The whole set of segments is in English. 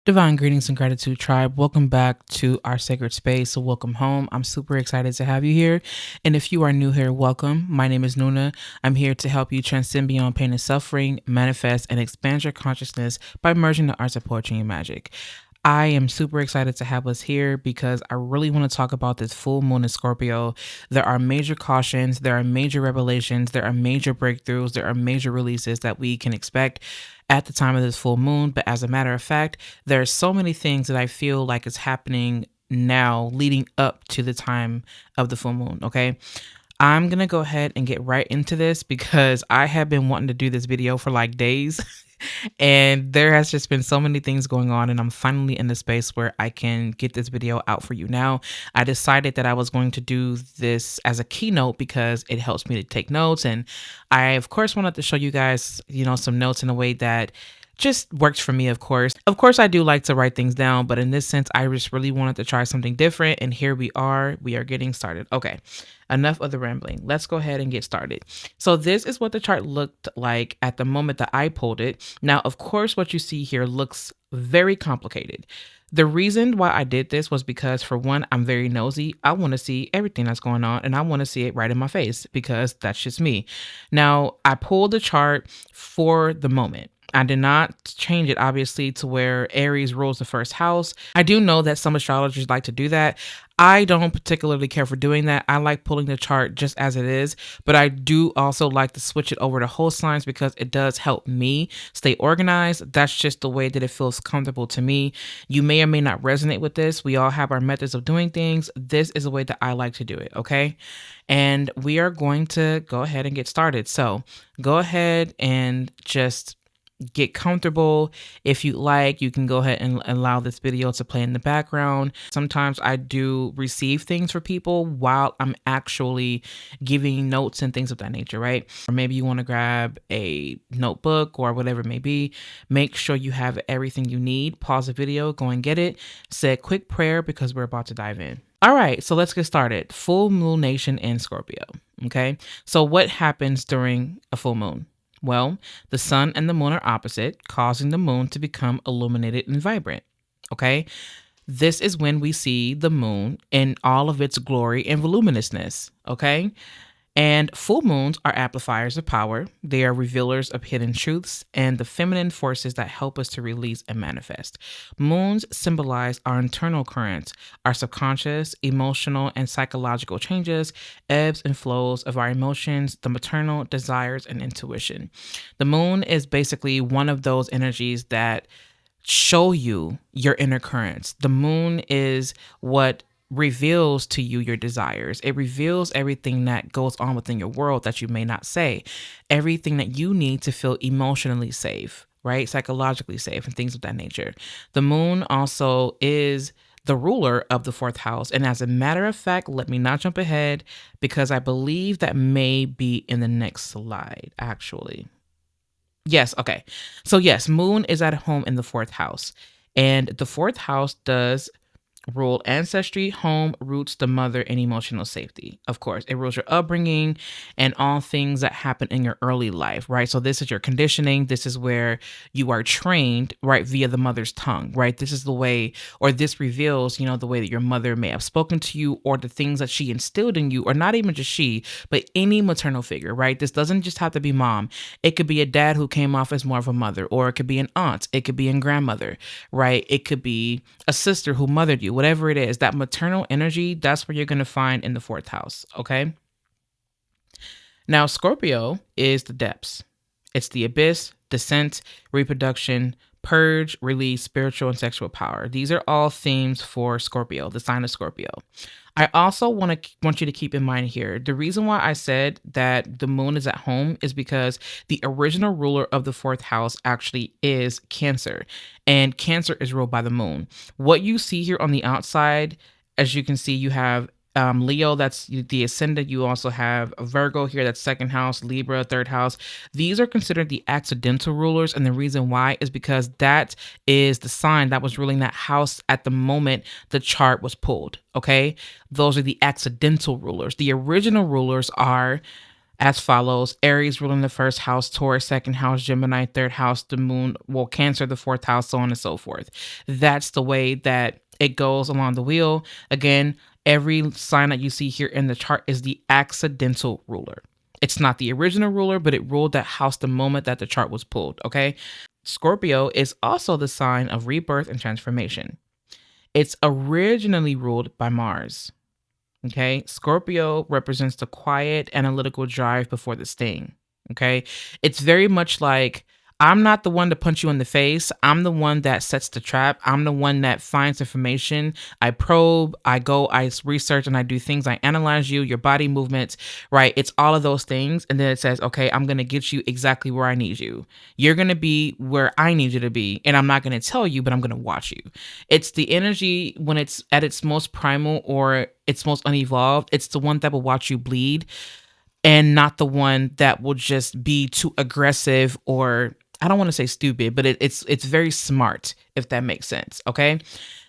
Divine greetings and gratitude, tribe. Welcome back to our sacred space. So, welcome home. I'm super excited to have you here. And if you are new here, welcome. My name is Nuna. I'm here to help you transcend beyond pain and suffering, manifest, and expand your consciousness by merging the arts of poetry and magic. I am super excited to have us here because I really want to talk about this full moon in Scorpio. There are major cautions, there are major revelations, there are major breakthroughs, there are major releases that we can expect at the time of this full moon. But as a matter of fact, there are so many things that I feel like is happening now leading up to the time of the full moon. Okay. I'm going to go ahead and get right into this because I have been wanting to do this video for like days. And there has just been so many things going on, and I'm finally in the space where I can get this video out for you now. I decided that I was going to do this as a keynote because it helps me to take notes, and I of course wanted to show you guys, some notes in a way that just works for me, of course. Of course, I do like to write things down, but in this sense, I just really wanted to try something different, and here we are. We are getting started. Okay, enough of the rambling. Let's go ahead and get started. So this is what the chart looked like at the moment that I pulled it. Now, of course, what you see here looks very complicated. The reason why I did this was because, for one, I'm very nosy. I want to see everything that's going on, and I want to see it right in my face because that's just me. Now, I pulled the chart for the moment. I did not change it, obviously, to where Aries rules the first house. I do know that some astrologers like to do that. I don't particularly care for doing that. I like pulling the chart just as it is, but I do also like to switch it over to whole signs because it does help me stay organized. That's just the way that it feels comfortable to me. You may or may not resonate with this. We all have our methods of doing things. This is the way that I like to do it, okay? And we are going to go ahead and get started. So go ahead and just get comfortable. If you like, you can go ahead and allow this video to play in the background. Sometimes I do receive things for people while I'm actually giving notes and things of that nature, right? Or maybe you want to grab a notebook or whatever it may be. Make sure you have everything you need. Pause the video, go and get it. Say a quick prayer because we're about to dive in. All right, so let's get started. Full lunation in Scorpio, okay? So what happens during a full moon? Well, the sun and the moon are opposite, causing the moon to become illuminated and vibrant. Okay. This is when we see the moon in all of its glory and voluminousness. Okay. And full moons are amplifiers of power. They are revealers of hidden truths and the feminine forces that help us to release and manifest. Moons symbolize our internal currents, our subconscious, emotional, and psychological changes, ebbs and flows of our emotions, the maternal desires, and intuition. The moon is basically one of those energies that show you your inner currents. The moon is what reveals to you your desires. It reveals everything that goes on within your world that you may not say, everything that you need to feel emotionally safe, right? Psychologically safe and things of that nature. The moon also is the ruler of the fourth house. And as a matter of fact, let me not jump ahead because I believe that may be in the next slide, actually. Yes. Okay. So yes, moon is at home in the fourth house, and the fourth house does rule ancestry, home, roots, the mother, and emotional safety. Of course, it rules your upbringing and all things that happen in your early life, right? So this is your conditioning. This is where you are trained, right, via the mother's tongue, right? This is the way, or this reveals, the way that your mother may have spoken to you or the things that she instilled in you, or not even just she, but any maternal figure, right? This doesn't just have to be mom. It could be a dad who came off as more of a mother, or it could be an aunt. It could be a grandmother, right? It could be a sister who mothered you. Whatever it is, that maternal energy, that's where you're going to find in the fourth house. Okay. Now, Scorpio is the depths. It's the abyss, descent, reproduction, purge, release, spiritual and sexual power. These are all themes for Scorpio, the sign of Scorpio. I also want you to keep in mind here, the reason why I said that the moon is at home is because the original ruler of the fourth house actually is Cancer, and Cancer is ruled by the moon. What you see here on the outside, as you can see, you have Leo, that's the ascendant. You also have Virgo here, that's second house, Libra, third house. These are considered the accidental rulers. And the reason why is because that is the sign that was ruling that house at the moment the chart was pulled. Okay. Those are the accidental rulers. The original rulers are as follows: Aries ruling the first house, Taurus second house, Gemini third house, the moon, well, Cancer the fourth house, so on and so forth. That's the way that it goes along the wheel. Again, every sign that you see here in the chart is the accidental ruler. It's not the original ruler, but it ruled that house the moment that the chart was pulled, okay? Scorpio is also the sign of rebirth and transformation. It's originally ruled by Mars. Okay. Scorpio represents the quiet, analytical drive before the sting. Okay. It's very much like, I'm not the one to punch you in the face. I'm the one that sets the trap. I'm the one that finds information. I probe, I research, and I do things. I analyze you, your body movements, right? It's all of those things. And then it says, okay, I'm going to get you exactly where I need you. You're going to be where I need you to be. And I'm not going to tell you, but I'm going to watch you. It's the energy when it's at its most primal or its most unevolved. It's the one that will watch you bleed, and not the one that will just be too aggressive, or I don't want to say stupid, but it's very smart, if that makes sense. Okay.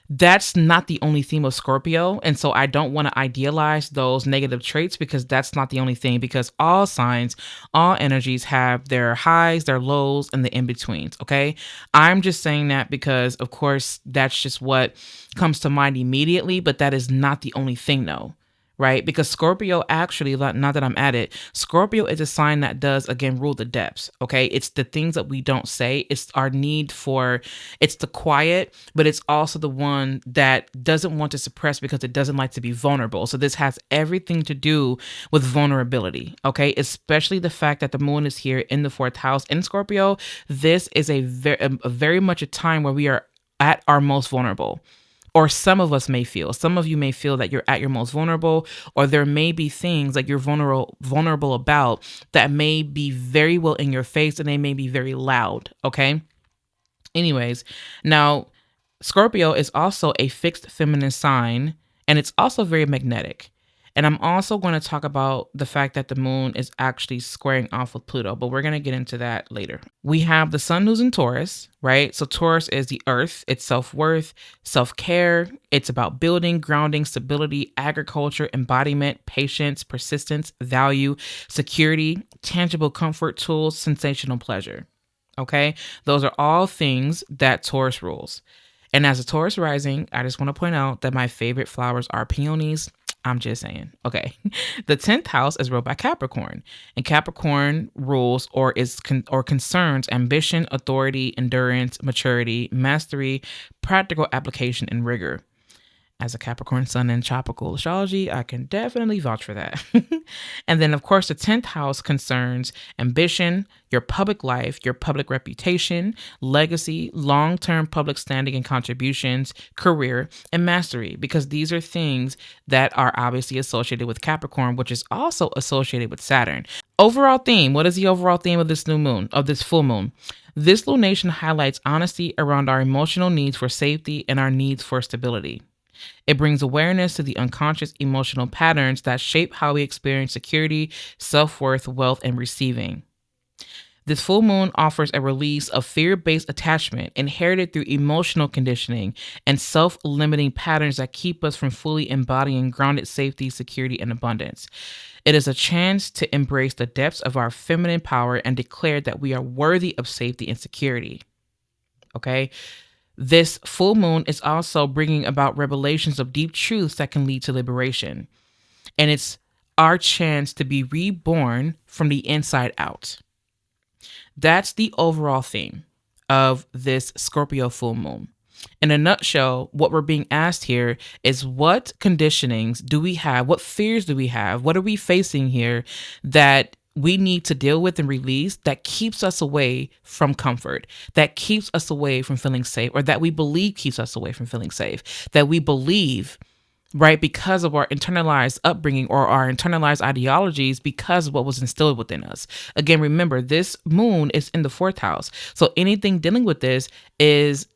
That's not the only theme of Scorpio. And so I don't want to idealize those negative traits, because that's not the only thing, because all signs, all energies have their highs, their lows, and the in-betweens. Okay. I'm just saying that because, of course, that's just what comes to mind immediately, but that is not the only thing, though. Right? Because Scorpio, actually, now that I'm at it, Scorpio is a sign that does, again, rule the depths. Okay. It's the things that we don't say. It's our need for, it's the quiet, but it's also the one that doesn't want to suppress because it doesn't like to be vulnerable. So this has everything to do with vulnerability. Okay. Especially the fact that the moon is here in the fourth house in Scorpio. This is a very much a time where we are at our most vulnerable. Or some of us may feel, some of you may feel that you're at your most vulnerable, or there may be things that you're vulnerable about that may be very well in your face, and they may be very loud. Okay. Anyways, now Scorpio is also a fixed feminine sign, and it's also very magnetic. And I'm also going to talk about the fact that the moon is actually squaring off with Pluto, but we're going to get into that later. We have the sun who's in Taurus, right? So Taurus is the earth, it's self-worth, self-care. It's about building, grounding, stability, agriculture, embodiment, patience, persistence, value, security, tangible comfort, tools, sensational pleasure. Okay? Those are all things that Taurus rules. And as a Taurus rising, I just want to point out that my favorite flowers are peonies. I'm just saying. Okay. The 10th house is ruled by Capricorn, and Capricorn rules or concerns ambition, authority, endurance, maturity, mastery, practical application, and rigor. As a Capricorn sun in tropical astrology, I can definitely vouch for that. And then, of course, the 10th house concerns ambition, your public life, your public reputation, legacy, long-term public standing and contributions, career, and mastery, because these are things that are obviously associated with Capricorn, which is also associated with Saturn. Overall theme. What is the overall theme of this new moon, of this full moon? This lunation highlights honesty around our emotional needs for safety and our needs for stability. It brings awareness to the unconscious emotional patterns that shape how we experience security, self-worth, wealth, and receiving. This full moon offers a release of fear-based attachment inherited through emotional conditioning and self-limiting patterns that keep us from fully embodying grounded safety, security, and abundance. It is a chance to embrace the depths of our feminine power and declare that we are worthy of safety and security. Okay? This full moon is also bringing about revelations of deep truths that can lead to liberation. And it's our chance to be reborn from the inside out. That's the overall theme of this Scorpio full moon. In a nutshell, what we're being asked here is, what conditionings do we have? What fears do we have? What are we facing here that we need to deal with and release that keeps us away from comfort, that keeps us away from feeling safe, or that we believe keeps us away from feeling safe, that we believe, right, because of our internalized upbringing or our internalized ideologies, because of what was instilled within us. Again, remember, this moon is in the fourth house. So anything dealing with this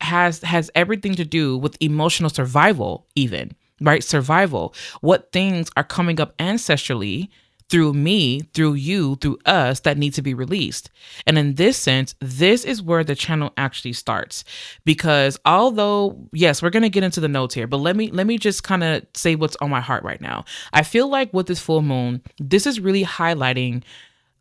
has everything to do with emotional survival, even, right? Survival. What things are coming up ancestrally through me, through you, through us, that need to be released. And in this sense, this is where the channel actually starts. Because although, yes, we're going to get into the notes here, but let me just kind of say what's on my heart right now. I feel like with this full moon, this is really highlighting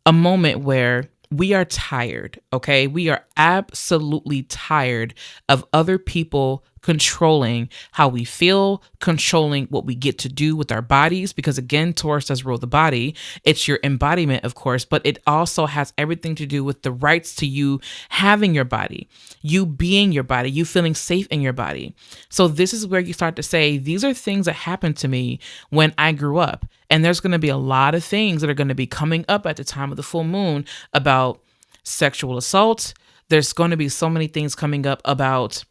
a moment where we are tired, okay? We are absolutely tired of other people controlling how we feel, controlling what we get to do with our bodies. Because again, Taurus does rule the body. It's your embodiment, of course, but it also has everything to do with the rights to you having your body, you being your body, you feeling safe in your body. So this is where you start to say, these are things that happened to me when I grew up. And there's going to be a lot of things that are going to be coming up at the time of the full moon about sexual assault. There's going to be so many things coming up about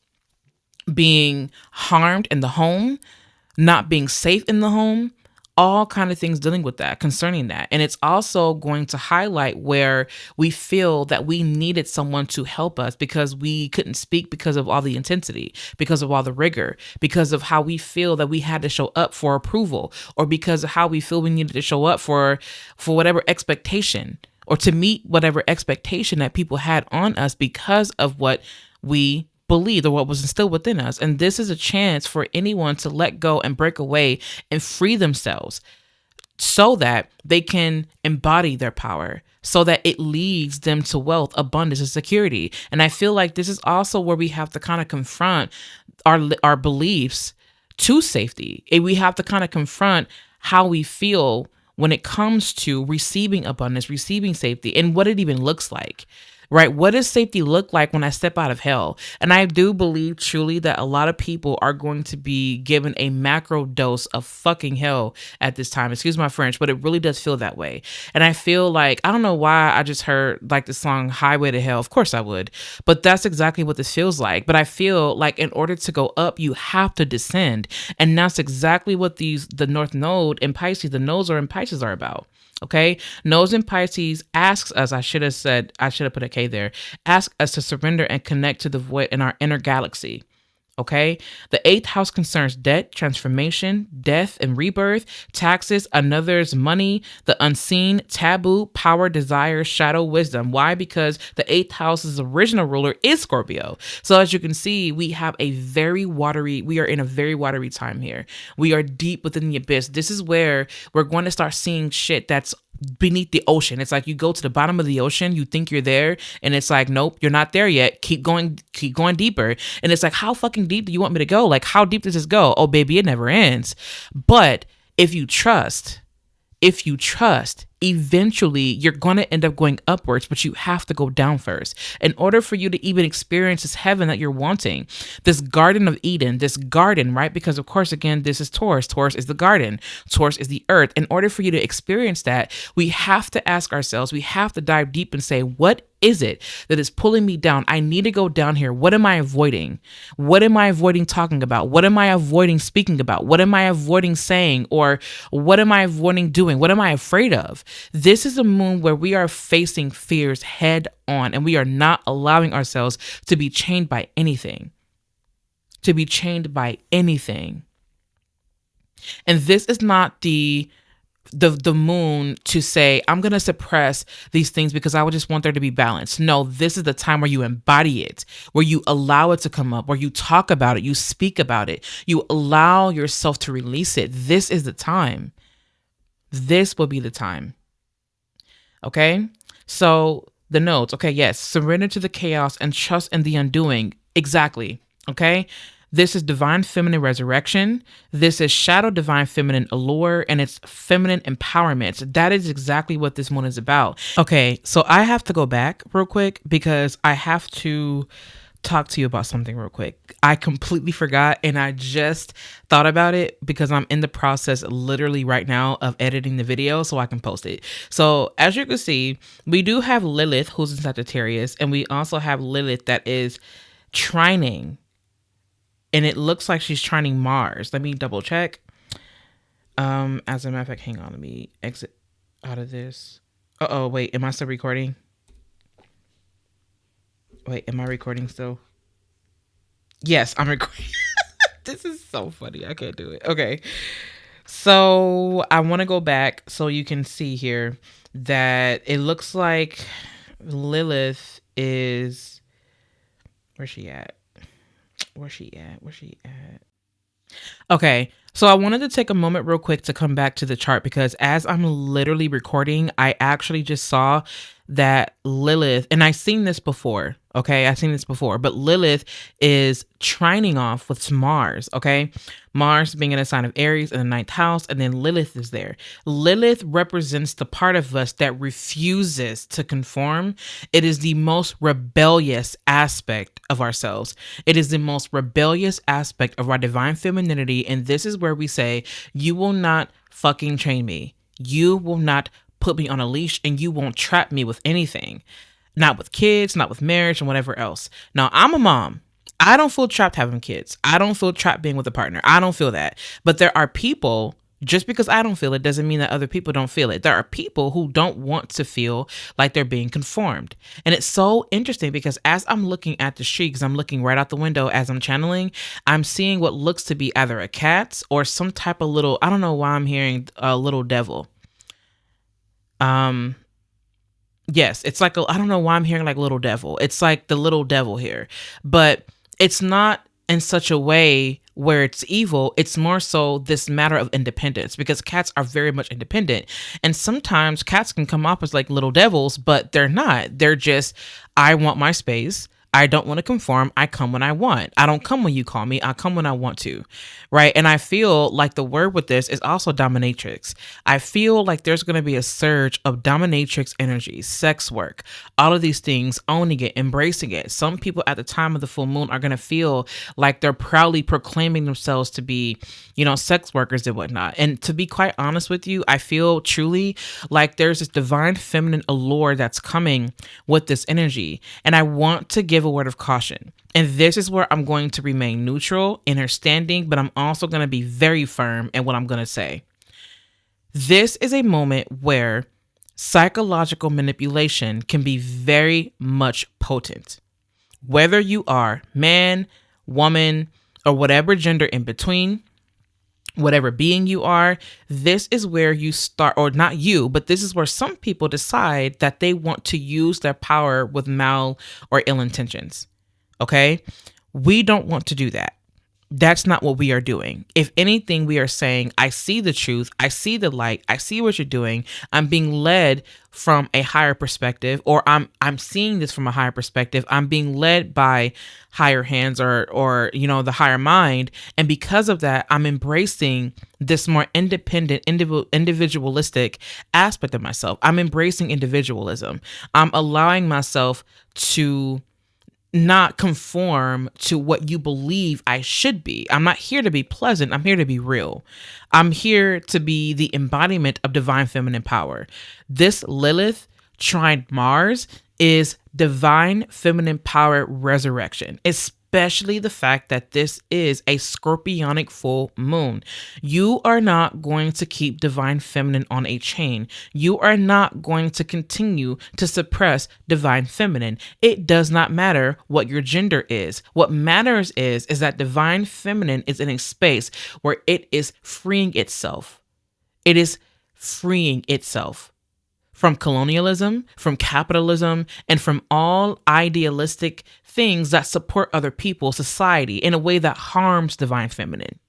being harmed in the home, not being safe in the home, all kind of things dealing with that, concerning that. And it's also going to highlight where we feel that we needed someone to help us because we couldn't speak because of all the intensity, because of all the rigor, because of how we feel that we had to show up for approval, or because of how we feel we needed to show up for whatever expectation, or to meet whatever expectation that people had on us because of what we believed or what was instilled within us. And this is a chance for anyone to let go and break away and free themselves so that they can embody their power, so that it leads them to wealth, abundance, and security. And I feel like this is also where we have to kind of confront our beliefs to safety. And we have to kind of confront how we feel when it comes to receiving abundance, receiving safety, and what it even looks like. Right? What does safety look like when I step out of hell? And I do believe truly that a lot of people are going to be given a macro dose of fucking hell at this time. Excuse my French, but it really does feel that way. And I feel like, I don't know why I just heard like the song Highway to Hell. Of course I would, but that's exactly what this feels like. But I feel like in order to go up, you have to descend. And that's exactly what the North Node in Pisces, the nodes are in Pisces are about. Okay. Nodes in Pisces asks us, I should have put a K there, ask us to surrender and connect to the void in our inner galaxy. Okay. The 8th house concerns debt, transformation, death and rebirth, taxes, another's money, the unseen, taboo, power, desire, shadow, wisdom. Why? Because the 8th house's original ruler is Scorpio. So as you can see, we are in a very watery time here. We are deep within the abyss. This is where we're going to start seeing shit that's beneath the ocean. It's like you go to the bottom of the ocean, you think you're there, and it's like, nope, you're not there yet. Keep going deeper. And it's like, how fucking deep do you want me to go? Like, how deep does this go? Oh, baby, it never ends. But if you trust, eventually you're going to end up going upwards, but you have to go down first in order for you to even experience this heaven that you're wanting, this Garden of Eden, this garden, right? Because of course, again, this is Taurus. Taurus is the garden. Taurus is the earth. In order for you to experience that, we have to ask ourselves, we have to dive deep and say, what is it that is pulling me down? I need to go down here. What am I avoiding? What am I avoiding talking about? What am I avoiding speaking about? What am I avoiding saying? Or what am I avoiding doing? What am I afraid of? This is a moon where we are facing fears head on, and we are not allowing ourselves to be chained by anything. And this is not the moon to say, I'm going to suppress these things because I would just want there to be balance. No, this is the time where you embody it, where you allow it to come up, where you talk about it, you speak about it, you allow yourself to release it. This is the time. This will be the time. Okay. So the notes. Okay. Yes. Surrender to the chaos and trust in the undoing. Exactly. Okay. This is divine feminine resurrection. This is shadow divine feminine allure, and it's feminine empowerment. That is exactly what this one is about. Okay, so I have to go back real quick because I have to talk to you about something real quick. I completely forgot, and I just thought about it because I'm in the process literally right now of editing the video so I can post it. So as you can see, we do have Lilith, who's in Sagittarius, and we also have Lilith that is trining. And it looks like she's trining Mars. Let me double check. As a matter of fact, hang on. Let me exit out of this. Uh-oh, wait. Am I still recording? Wait, am I recording still? Yes, I'm recording. This is so funny. I can't do it. Okay. So I want to go back so you can see here that it looks like Lilith is... Where's she at? Where's she at? Okay, so I wanted to take a moment real quick to come back to the chart because as I'm literally recording, I actually just saw that Lilith, and I've seen this before. Okay, I've seen this before, but Lilith is trining off with Mars. Okay, Mars being in a sign of Aries in the ninth house, and then Lilith is there. Lilith represents the part of us that refuses to conform. It is the most rebellious aspect of ourselves. It is the most rebellious aspect of our divine femininity. And this is where we say, you will not fucking chain me. You will not put me on a leash, and you won't trap me with anything. Not with kids, not with marriage, and whatever else. Now, I'm a mom. I don't feel trapped having kids. I don't feel trapped being with a partner. I don't feel that. But there are people, just because I don't feel it doesn't mean that other people don't feel it. There are people who don't want to feel like they're being conformed. And it's so interesting because as I'm looking at the street, because I'm looking right out the window as I'm channeling, I'm seeing what looks to be either a cat or some type of little, I don't know why I'm hearing a little devil. Um, Yes, it's like I don't know why I'm hearing like little devil. It's like the little devil here, but it's not in such a way where it's evil. It's more so this matter of independence because cats are very much independent, and sometimes cats can come off as like little devils, but they're not. They're just, I want my space. I don't want to conform. I come when I want. I don't come when you call me. I come when I want to. Right. And I feel like the word with this is also dominatrix. I feel like there's going to be a surge of dominatrix energy, sex work, all of these things, owning it, embracing it. Some people at the time of the full moon are going to feel like they're proudly proclaiming themselves to be, sex workers and whatnot. And to be quite honest with you, I feel truly like there's this divine feminine allure that's coming with this energy. And I want to give a word of caution. And this is where I'm going to remain neutral, understanding, but I'm also going to be very firm in what I'm going to say. This is a moment where psychological manipulation can be very much potent. Whether you are man, woman, or whatever gender in between, whatever being you are, this is where you start, or not you, but this is where some people decide that they want to use their power with mal or ill intentions. Okay? We don't want to do that. That's not what we are doing. If anything, we are saying, I see the truth. I see the light. I see what you're doing. I'm being led from a higher perspective, or I'm seeing this from a higher perspective. I'm being led by higher hands or the higher mind. And because of that, I'm embracing this more independent, individualistic aspect of myself. I'm embracing individualism. I'm allowing myself to not conform to what you believe I should be. I'm not here to be pleasant. I'm here to be real. I'm here to be the embodiment of divine feminine power. This Lilith trine Mars is divine feminine power resurrection, especially the fact that this is a scorpionic full moon. You are not going to keep divine feminine on a chain. You are not going to continue to suppress divine feminine. It does not matter what your gender is. What matters is that divine feminine is in a space where it is freeing itself. It is freeing itself from colonialism, from capitalism, and from all idealistic things that support other people, society, in a way that harms divine feminine.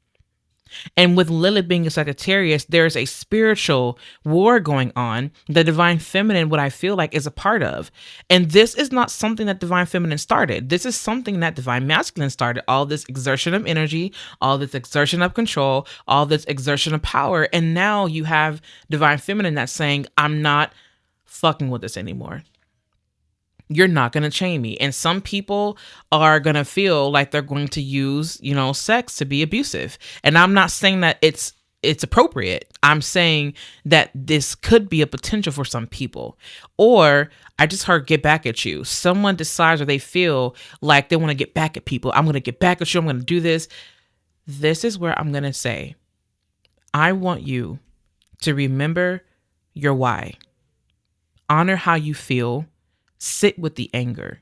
And with Lilith being a Sagittarius, there's a spiritual war going on. The divine feminine, what I feel like, is a part of. And this is not something that divine feminine started. This is something that divine masculine started. All this exertion of energy, all this exertion of control, all this exertion of power. And now you have divine feminine that's saying, I'm not fucking with this anymore. You're not going to chain me. And some people are going to feel like they're going to use, sex to be abusive. And I'm not saying that it's appropriate. I'm saying that this could be a potential for some people. Or I just heard get back at you. Someone decides or they feel like they want to get back at people. I'm going to get back at you. I'm going to do this. This is where I'm going to say, I want you to remember your why. Honor how you feel. Sit with the anger,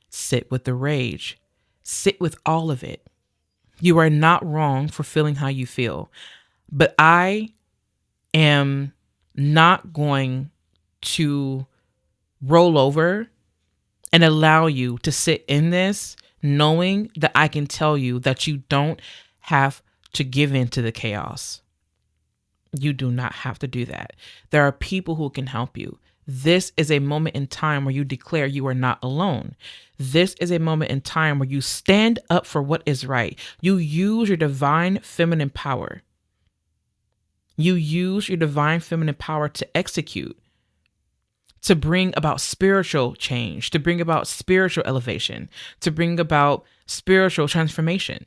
sit with the rage, sit with all of it. You are not wrong for feeling how you feel, but I am not going to roll over and allow you to sit in this knowing that I can tell you that you don't have to give in to the chaos. You do not have to do that. There are people who can help you. This is a moment in time where you declare you are not alone. This is a moment in time where you stand up for what is right. You use your divine feminine power. You use your divine feminine power to execute, to bring about spiritual change, to bring about spiritual elevation, to bring about spiritual transformation.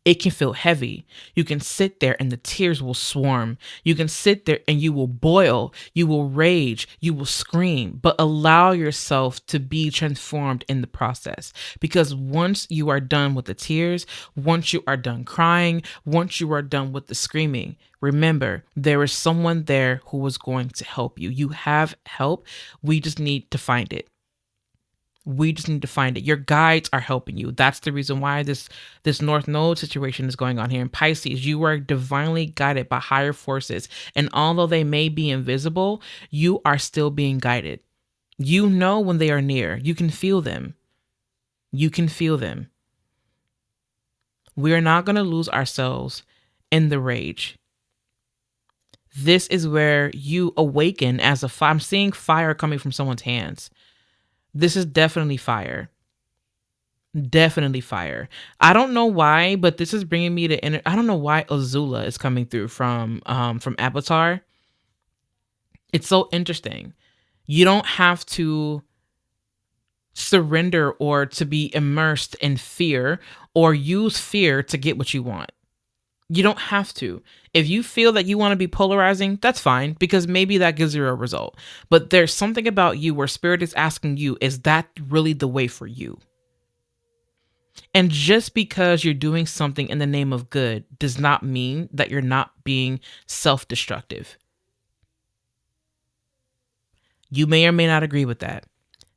It can feel heavy. You can sit there and the tears will swarm. You can sit there and you will boil. You will rage. You will scream, but allow yourself to be transformed in the process. Because once you are done with the tears, once you are done crying, once you are done with the screaming, remember, there is someone there who is going to help you. You have help. We just need to find it. We just need to find it. Your guides are helping you. That's the reason why this North Node situation is going on here. In Pisces, you are divinely guided by higher forces. And although they may be invisible, you are still being guided. You know when they are near. You can feel them. You can feel them. We're not going to lose ourselves in the rage. This is where you awaken as a fire. I'm seeing fire coming from someone's hands. This is definitely fire. Definitely fire. I don't know why, but this is bringing me to I don't know why Azula is coming through from Avatar. It's so interesting. You don't have to surrender or to be immersed in fear or use fear to get what you want. You don't have to. If you feel that you want to be polarizing, that's fine, because maybe that gives you a result. But there's something about you where spirit is asking you, is that really the way for you? And just because you're doing something in the name of good does not mean that you're not being self-destructive. You may or may not agree with that.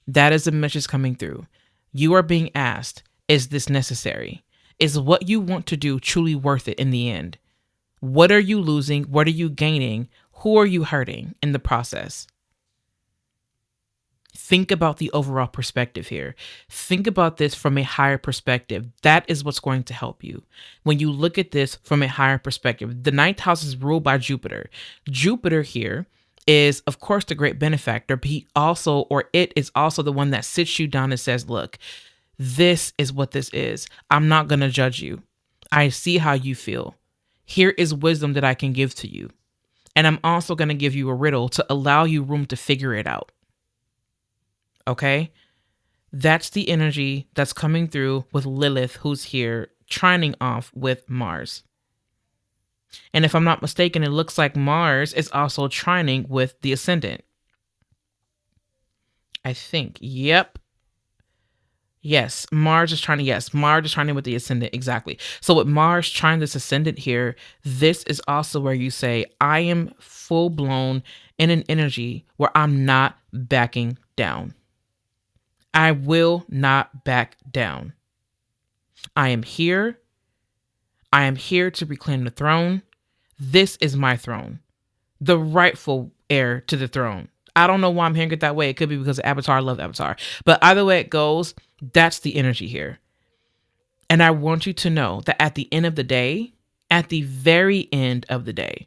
That is the message coming through. You are being asked, is this necessary? Is what you want to do truly worth it in the end? What are you losing? What are you gaining? Who are you hurting in the process? Think about the overall perspective here. Think about this from a higher perspective. That is what's going to help you. When you look at this from a higher perspective, the ninth house is ruled by Jupiter. Jupiter here is, of course, the great benefactor, but it is also the one that sits you down and says, look, this is what this is. I'm not going to judge you. I see how you feel. Here is wisdom that I can give to you. And I'm also going to give you a riddle to allow you room to figure it out. Okay? That's the energy that's coming through with Lilith, who's here trining off with Mars. And if I'm not mistaken, it looks like Mars is also trining with the ascendant. I think. Yep. Yes, Mars is trying with the ascendant. Exactly. So with Mars trying this ascendant here, this is also where you say, I am full blown in an energy where I'm not backing down. I will not back down. I am here. I am here to reclaim the throne. This is my throne, the rightful heir to the throne. I don't know why I'm hearing it that way. It could be because of Avatar. I love Avatar. But either way it goes, that's the energy here. And I want you to know that at the end of the day, at the very end of the day,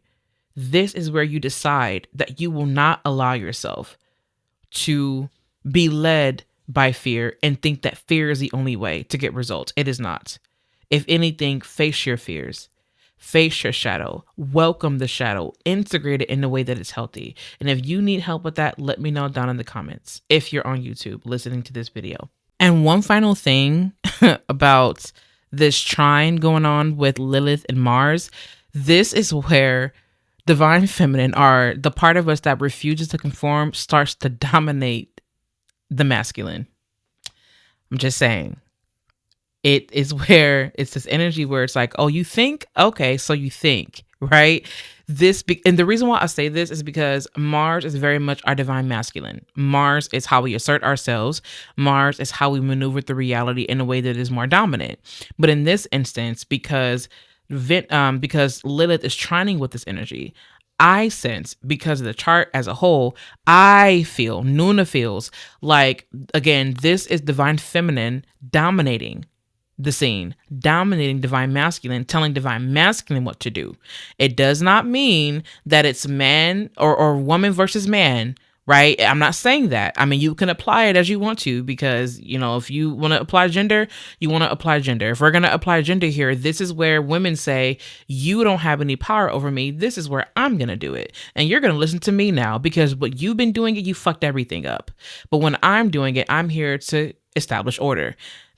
this is where you decide that you will not allow yourself to be led by fear and think that fear is the only way to get results. It is not. If anything, face your fears. Face your shadow, welcome the shadow, integrate it in a way that is healthy. And if you need help with that, let me know down in the comments if you're on YouTube listening to this video. And one final thing about this trine going on with Lilith and Mars, this is where divine feminine, or the part of us that refuses to conform, starts to dominate the masculine. I'm just saying. It is where it's this energy where it's like, oh, you think? Okay, so you think, right? And the reason why I say this is because Mars is very much our divine masculine. Mars is how we assert ourselves. Mars is how we maneuver through reality in a way that is more dominant. But in this instance, because Lilith is trining with this energy, I sense, because of the chart as a whole, Nuna feels like, again, this is divine feminine dominating the scene, dominating divine masculine, telling divine masculine what to do. It does not mean that it's man or woman versus man, right? I'm not saying that. I mean, you can apply it as you want to, because, you know, if you want to apply gender, you want to apply gender. If we're going to apply gender here, this is where women say, you don't have any power over me. This is where I'm going to do it. And you're going to listen to me now, because what you've been doing it, you fucked everything up. But when I'm doing it, I'm here to establish order.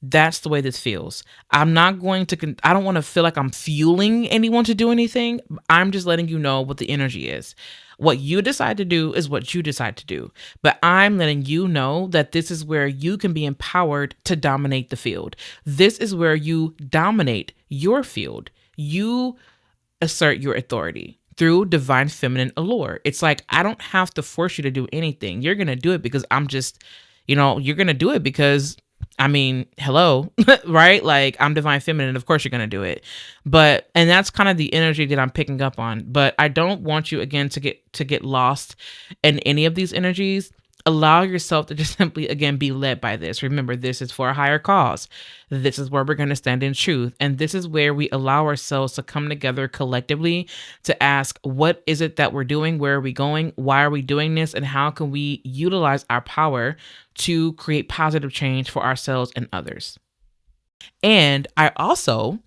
That's the way this feels. I don't want to feel like I'm fueling anyone to do anything. I'm just letting you know what the energy is. What you decide to do is what you decide to do. But I'm letting you know that this is where you can be empowered to dominate the field. This is where you dominate your field. You assert your authority through divine feminine allure. It's like, I don't have to force you to do anything. You're going to do it because you're going to do it because, I mean, hello, right? Like, I'm divine feminine. Of course you're going to do it. And that's kind of the energy that I'm picking up on. But I don't want you, again, to get lost in any of these energies. Allow yourself to just simply, again, be led by this. Remember, this is for a higher cause. This is where we're going to stand in truth. And this is where we allow ourselves to come together collectively to ask, what is it that we're doing? Where are we going? Why are we doing this? And how can we utilize our power to create positive change for ourselves and others? And I also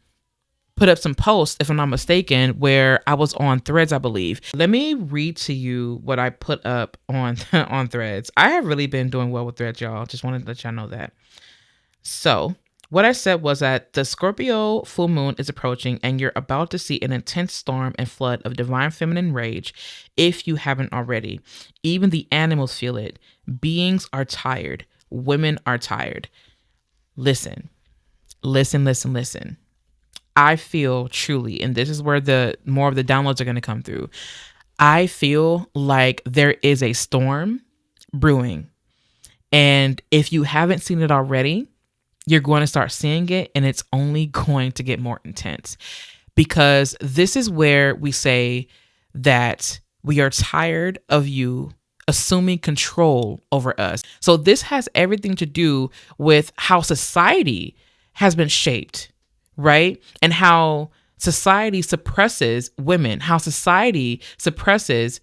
put up some posts, if I'm not mistaken, where I was on Threads, I believe. Let me read to you what I put up on on Threads. I have really been doing well with Threads, y'all. Just wanted to let y'all know that. So what I said was that the Scorpio full moon is approaching, and you're about to see an intense storm and flood of divine feminine rage if you haven't already. Even the animals feel it. Beings are tired. Women are tired. Listen. I feel truly, and this is where the more of the downloads are going to come through. I feel like there is a storm brewing. And if you haven't seen it already, you're going to start seeing it, and it's only going to get more intense, because this is where we say that we are tired of you assuming control over us. So this has everything to do with how society has been shaped, right? And how society suppresses women, how society suppresses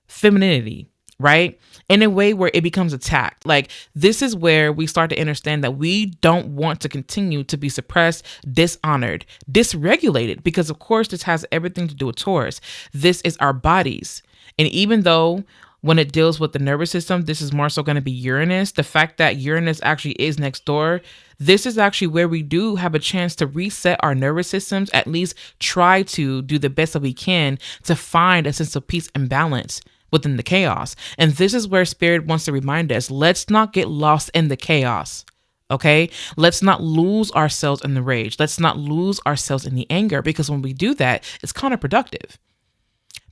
femininity, right? In a way where it becomes attacked. Like, this is where we start to understand that we don't want to continue to be suppressed, dishonored, dysregulated, because of course this has everything to do with Taurus. This is our bodies. And even though when it deals with the nervous system, this is more so going to be Uranus. The fact that Uranus actually is next door, this is actually where we do have a chance to reset our nervous systems, at least try to do the best that we can to find a sense of peace and balance within the chaos. And this is where Spirit wants to remind us, let's not get lost in the chaos. Okay, let's not lose ourselves in the rage. Let's not lose ourselves in the anger, because when we do that, it's counterproductive.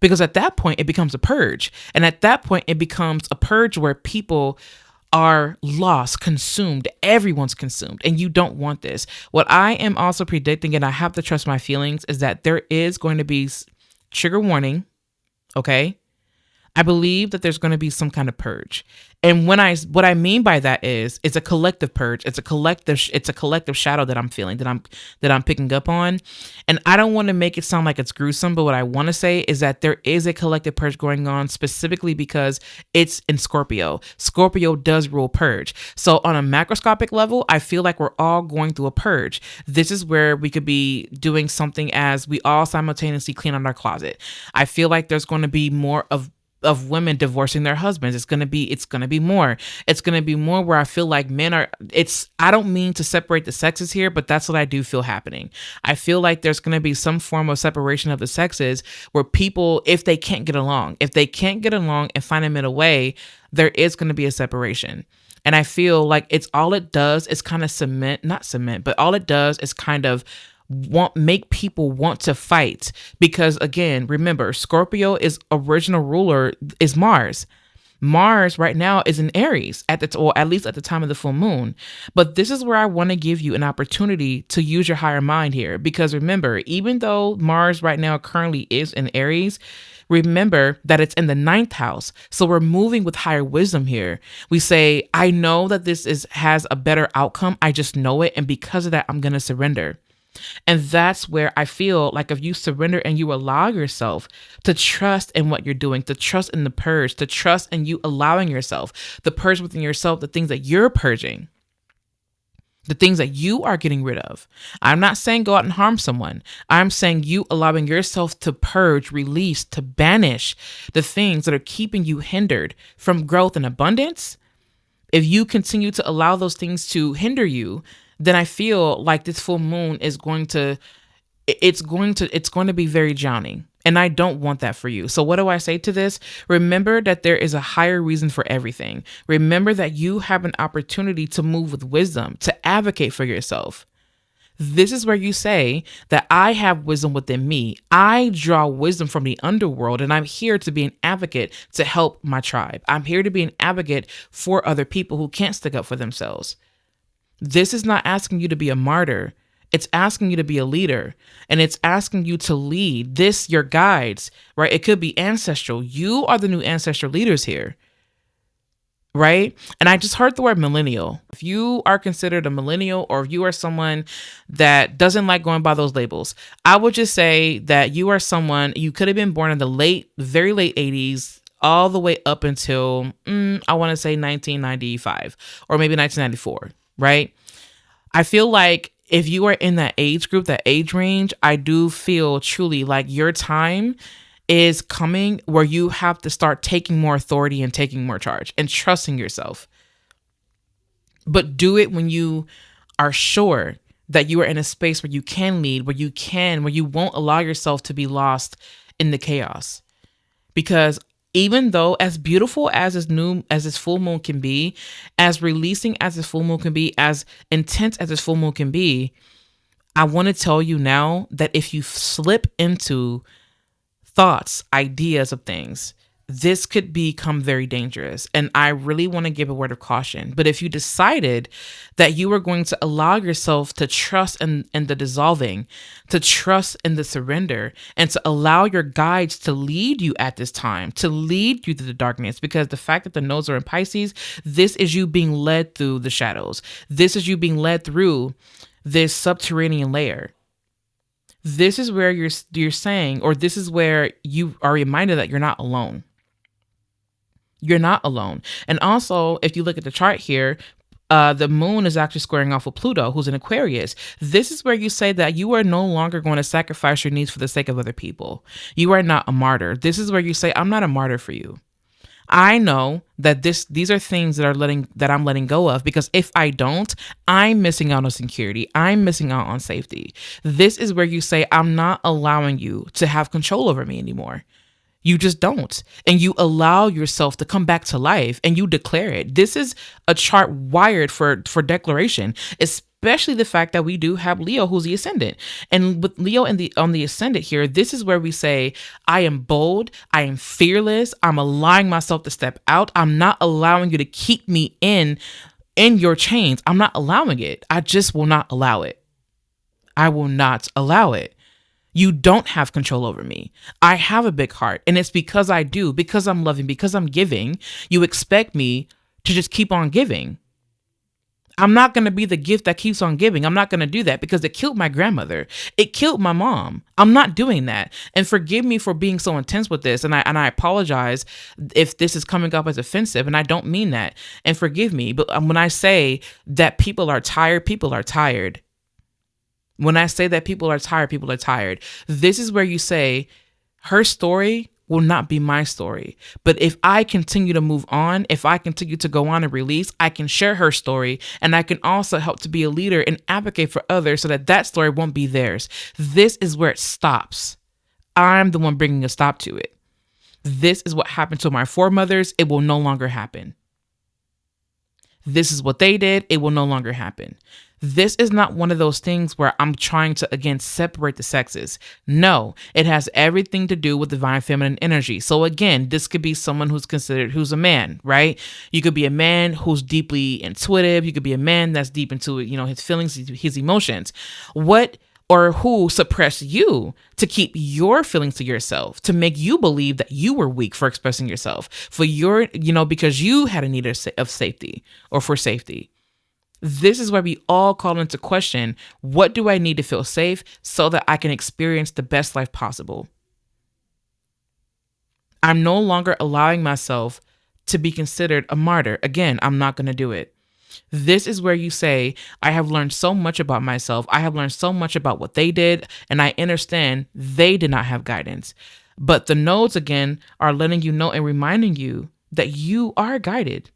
Because at that point, it becomes a purge. And at that point, it becomes a purge where people are lost, consumed. Everyone's consumed. And you don't want this. What I am also predicting, and I have to trust my feelings, is that there is going to be trigger warning. Okay. I believe that there's going to be some kind of purge. And what I mean by that is, it's a collective purge. It's a collective shadow that I'm feeling, that I'm picking up on. And I don't want to make it sound like it's gruesome, but what I want to say is that there is a collective purge going on, specifically because it's in Scorpio. Scorpio does rule purge. So on a macroscopic level, I feel like we're all going through a purge. This is where we could be doing something as we all simultaneously clean out our closet. I feel like there's going to be more of women divorcing their husbands. It's going to be more where I feel like I don't mean to separate the sexes here, but that's what I do feel happening. I feel like there's going to be some form of separation of the sexes where people, if they can't get along and find a middle way, there is going to be a separation. And I feel like all it does is kind of all it does is kind of make people want to fight, because again, remember, Scorpio is original ruler is Mars. Mars right now is in Aries or at least at the time of the full moon. But this is where I want to give you an opportunity to use your higher mind here. Because remember, even though Mars right now currently is in Aries, remember that it's in the ninth house. So we're moving with higher wisdom here. We say, I know that has a better outcome. I just know it. And because of that, I'm going to surrender. And that's where I feel like if you surrender and you allow yourself to trust in what you're doing, to trust in the purge, to trust in you allowing yourself, the purge within yourself, the things that you're purging, the things that you are getting rid of. I'm not saying go out and harm someone. I'm saying you allowing yourself to purge, release, to banish the things that are keeping you hindered from growth and abundance. If you continue to allow those things to hinder you, then I feel like this full moon is going to be very drowning. And I don't want that for you. So what do I say to this? Remember that there is a higher reason for everything. Remember that you have an opportunity to move with wisdom, to advocate for yourself. This is where you say that I have wisdom within me. I draw wisdom from the underworld, and I'm here to be an advocate to help my tribe. I'm here to be an advocate for other people who can't stick up for themselves. This is not asking you to be a martyr. It's asking you to be a leader, and it's asking you to lead your guides, right? It could be ancestral. You are the new ancestral leaders here, right? And I just heard the word millennial. If you are considered a millennial, or if you are someone that doesn't like going by those labels, I would just say that you are someone, you could have been born in the very late 80s, all the way up until, I want to say 1995 or maybe 1994. Right? I feel like if you are in that age group, that age range, I do feel truly like your time is coming where you have to start taking more authority and taking more charge and trusting yourself. But do it when you are sure that you are in a space where you can lead, where you won't allow yourself to be lost in the chaos. Because even though as beautiful as this full moon can be, as releasing as this full moon can be, as intense as this full moon can be, I want to tell you now that if you slip into thoughts, ideas of things, this could become very dangerous. And I really want to give a word of caution. But if you decided that you were going to allow yourself to trust in the dissolving, to trust in the surrender, and to allow your guides to lead you at this time, to lead you through the darkness, because the fact that the nodes are in Pisces, this is you being led through the shadows. This is you being led through this subterranean layer. This is where you're saying, or this is where you are reminded that you're not alone. You're not alone. And also, if you look at the chart here, the moon is actually squaring off with Pluto, who's in Aquarius. This is where you say that you are no longer going to sacrifice your needs for the sake of other people. You are not a martyr. This is where you say, I'm not a martyr for you. I know that these are things that I'm letting go of, because if I don't, I'm missing out on security. I'm missing out on safety. This is where you say, I'm not allowing you to have control over me anymore. You just don't. And you allow yourself to come back to life and you declare it. This is a chart wired for declaration, especially the fact that we do have Leo, who's the ascendant. And with Leo on the ascendant here, this is where we say, I am bold, I am fearless, I'm allowing myself to step out. I'm not allowing you to keep me in your chains. I'm not allowing it. I just will not allow it. I will not allow it. You don't have control over me. I have a big heart, and it's because I do, because I'm loving, because I'm giving. You expect me to just keep on giving. I'm not going to be the gift that keeps on giving. I'm not going to do that, because it killed my grandmother. It killed my mom. I'm not doing that. And forgive me for being so intense with this. And I apologize if this is coming up as offensive, and I don't mean that. And forgive me. But when I say that people are tired, people are tired. When I say that people are tired, people are tired. This is where you say, her story will not be my story. But if I continue to move on, if I continue to go on and release, I can share her story, and I can also help to be a leader and advocate for others so that story won't be theirs. This is where it stops. I'm the one bringing a stop to it. This is what happened to my foremothers. It will no longer happen. This is what they did. It will no longer happen. This is not one of those things where I'm trying to, again, separate the sexes. No, it has everything to do with divine feminine energy. So again, this could be someone who's a man, right? You could be a man who's deeply intuitive. You could be a man that's deep into, his feelings, his emotions. What or who suppressed you to keep your feelings to yourself, to make you believe that you were weak for expressing yourself, for your, because you had a need of safety or for safety. This is where we all call into question, what do I need to feel safe so that I can experience the best life possible? I'm no longer allowing myself to be considered a martyr. Again, I'm not going to do it. This is where you say, I have learned so much about myself. I have learned so much about what they did, and I understand they did not have guidance. But the nodes, again, are letting you know and reminding you that you are guided.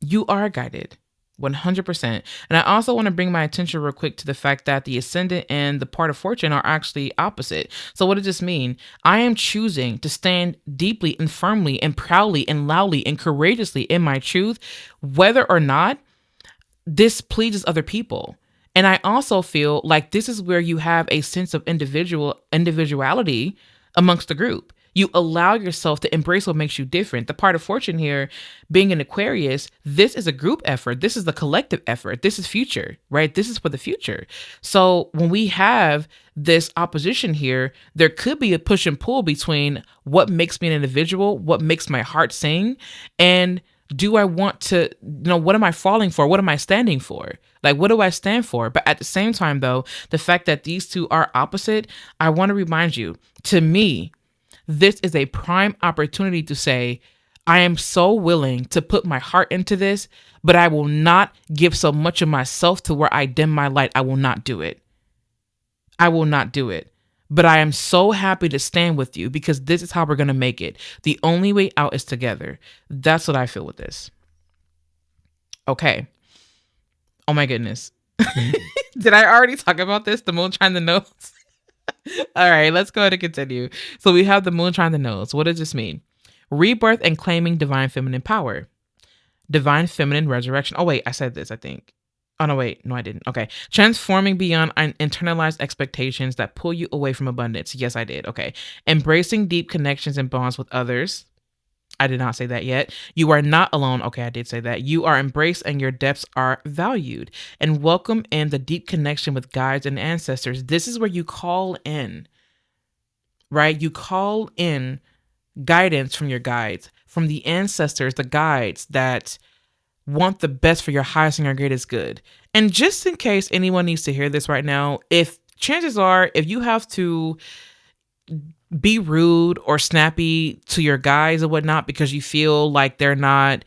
You are guided. 100%. And I also want to bring my attention real quick to the fact that the ascendant and the part of fortune are actually opposite. So what does this mean? I am choosing to stand deeply and firmly and proudly and loudly and courageously in my truth, whether or not this pleases other people. And I also feel like this is where you have a sense of individuality amongst the group. You allow yourself to embrace what makes you different. The part of fortune here, being an Aquarius, this is a group effort. This is the collective effort. This is future, right? This is for the future. So when we have this opposition here, there could be a push and pull between what makes me an individual, what makes my heart sing, and do I want to, what am I falling for? What am I standing for? Like, what do I stand for? But at the same time, though, the fact that these two are opposite, I want to remind you, to me, this is a prime opportunity to say, I am so willing to put my heart into this, but I will not give so much of myself to where I dim my light. I will not do it. I will not do it. But I am so happy to stand with you because this is how we're going to make it. The only way out is together. That's what I feel with this. Okay. Oh my goodness. Did I already talk about this? The moon trine the nodes? All right, let's go ahead and continue. So we have the moon trine the nodes. What does this mean? Rebirth and claiming divine feminine power. Divine feminine resurrection. Oh, wait, I said this, I think. Oh, no, wait. No, I didn't. Okay. Transforming beyond internalized expectations that pull you away from abundance. Yes, I did. Okay. Embracing deep connections and bonds with others. I did not say that yet. You are not alone. Okay, I did say that. You are embraced and your depths are valued. And welcome in the deep connection with guides and ancestors. This is where you call in, right? You call in guidance from your guides, from the ancestors, the guides that want the best for your highest and your greatest good. And just in case anyone needs to hear this right now, if chances are, if you have to be rude or snappy to your guys or whatnot because you feel like they're not,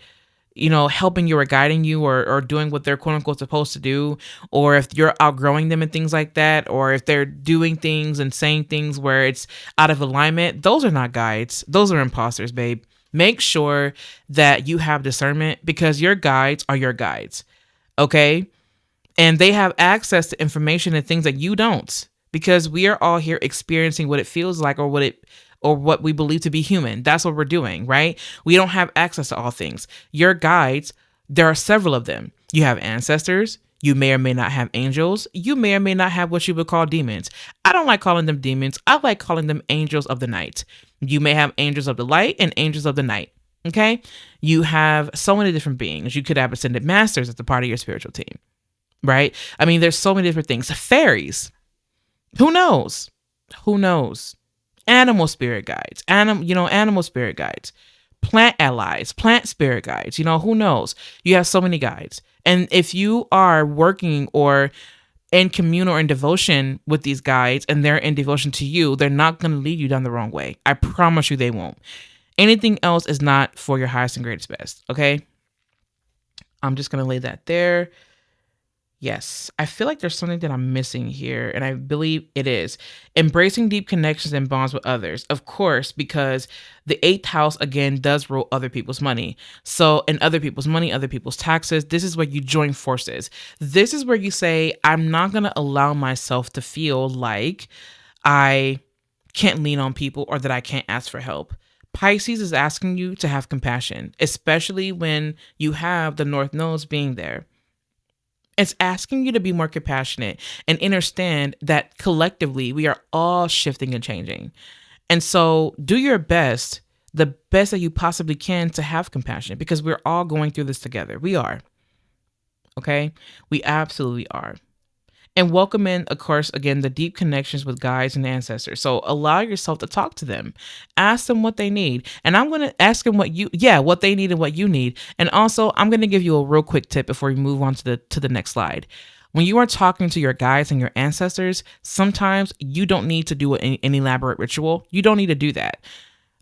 helping you or guiding you or doing what they're quote unquote supposed to do, or if you're outgrowing them and things like that, or if they're doing things and saying things where it's out of alignment, those are not guides. Those are imposters, babe. Make sure that you have discernment because your guides are your guides. Okay. And they have access to information and things that you don't, because we are all here experiencing what it feels like or what we believe to be human. That's what we're doing, right? We don't have access to all things. Your guides, there are several of them. You have ancestors. You may or may not have angels. You may or may not have what you would call demons. I don't like calling them demons. I like calling them angels of the night. You may have angels of the light and angels of the night. Okay? You have so many different beings. You could have ascended masters as a part of your spiritual team, right? I mean, there's so many different things. Fairies. Who knows? Who knows? Animal spirit guides, animal spirit guides, plant allies, plant spirit guides, who knows? You have so many guides. And if you are working or in commune or in devotion with these guides and they're in devotion to you, they're not going to lead you down the wrong way. I promise you they won't. Anything else is not for your highest and greatest best. Okay. I'm just going to lay that there. Yes, I feel like there's something that I'm missing here, and I believe it is. Embracing deep connections and bonds with others. Of course, because the 8th house, again, does rule other people's money. So, and other people's money, other people's taxes, this is where you join forces. This is where you say, I'm not going to allow myself to feel like I can't lean on people or that I can't ask for help. Pisces is asking you to have compassion, especially when you have the North Nodes being there. It's asking you to be more compassionate and understand that collectively we are all shifting and changing. And so do your best, the best that you possibly can, to have compassion, because we're all going through this together. We are. Okay? We absolutely are. And welcome in, of course, again, the deep connections with guides and ancestors. So allow yourself to talk to them. Ask them what they need. And I'm going to ask them what they need and what you need. And also, I'm going to give you a real quick tip before we move on to the next slide. When you are talking to your guides and your ancestors, sometimes you don't need to do an elaborate ritual. You don't need to do that.